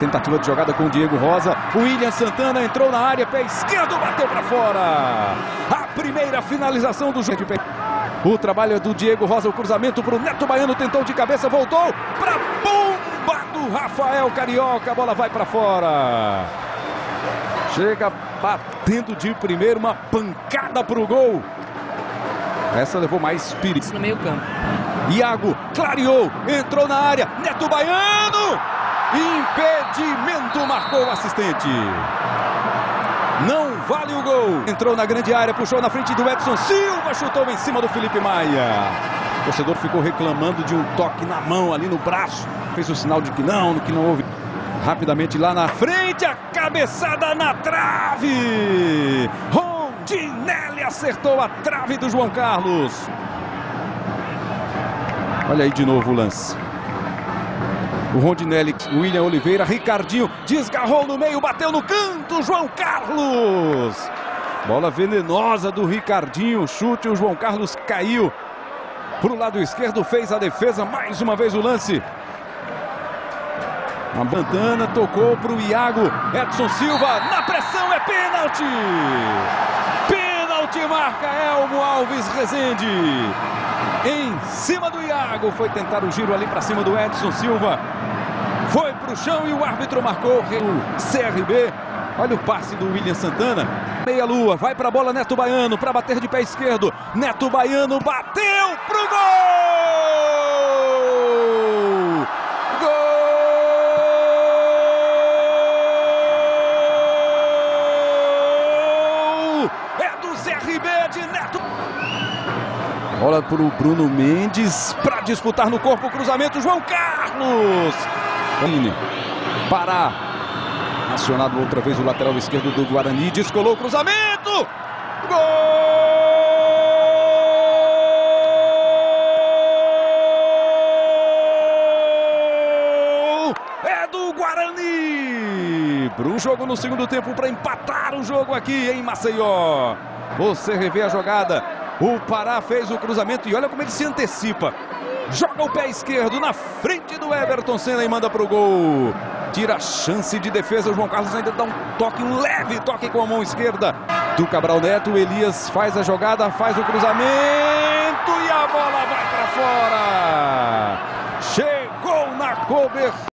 Tentativa de jogada com o Diego Rosa. O William Santana entrou na área, pé esquerdo, bateu para fora. A primeira finalização do jogo. O trabalho é do Diego Rosa, o cruzamento para o Neto Baiano, tentou de cabeça, voltou para bomba do Rafael Carioca. A bola vai para fora. Chega batendo de primeiro, uma pancada para o gol. Essa levou mais perigo. No meio campo. Iago clareou, entrou na área, Neto Baiano. Impedimento, marcou o assistente. Não vale o gol. Entrou na grande área, puxou na frente do Edson Silva, chutou em cima do Felipe Maia. O torcedor ficou reclamando de um toque na mão, ali no braço. Fez o sinal de que não houve. Rapidamente lá na frente, a cabeçada na trave. Rondinelli acertou a trave do João Carlos. Olha aí de novo o lance. O Rondinelli, William Oliveira, Ricardinho, desgarrou no meio, bateu no canto, João Carlos. Bola venenosa do Ricardinho, chute, o João Carlos caiu para o lado esquerdo, fez a defesa, mais uma vez o lance. A Bandana tocou para o Iago, Edson Silva, na pressão, é pênalti. Pênalti, marca Elmo Alves Rezende. Em cima do Iago, foi tentar o giro ali para cima do Edson Silva. Foi para o chão e o árbitro marcou o CRB. Olha o passe do William Santana. Meia lua, vai para a bola Neto Baiano para bater de pé esquerdo. Neto Baiano bateu pro gol! Gol! É do CRB de Neto. Bola para o Bruno Mendes para disputar no corpo o cruzamento. João Carlos. Pará. Acionado outra vez o lateral esquerdo do Guarani. Descolou o cruzamento. Gol! É do Guarani. Para o jogo no segundo tempo para empatar o jogo aqui em Maceió. Você revê a jogada. O Pará fez o cruzamento e olha como ele se antecipa. Joga o pé esquerdo na frente do Everton Senna e manda para o gol. Tira a chance de defesa. O João Carlos ainda dá um toque, um leve toque com a mão esquerda do Cabral Neto. O Elias faz a jogada, faz o cruzamento e a bola vai para fora. Chegou na cobertura.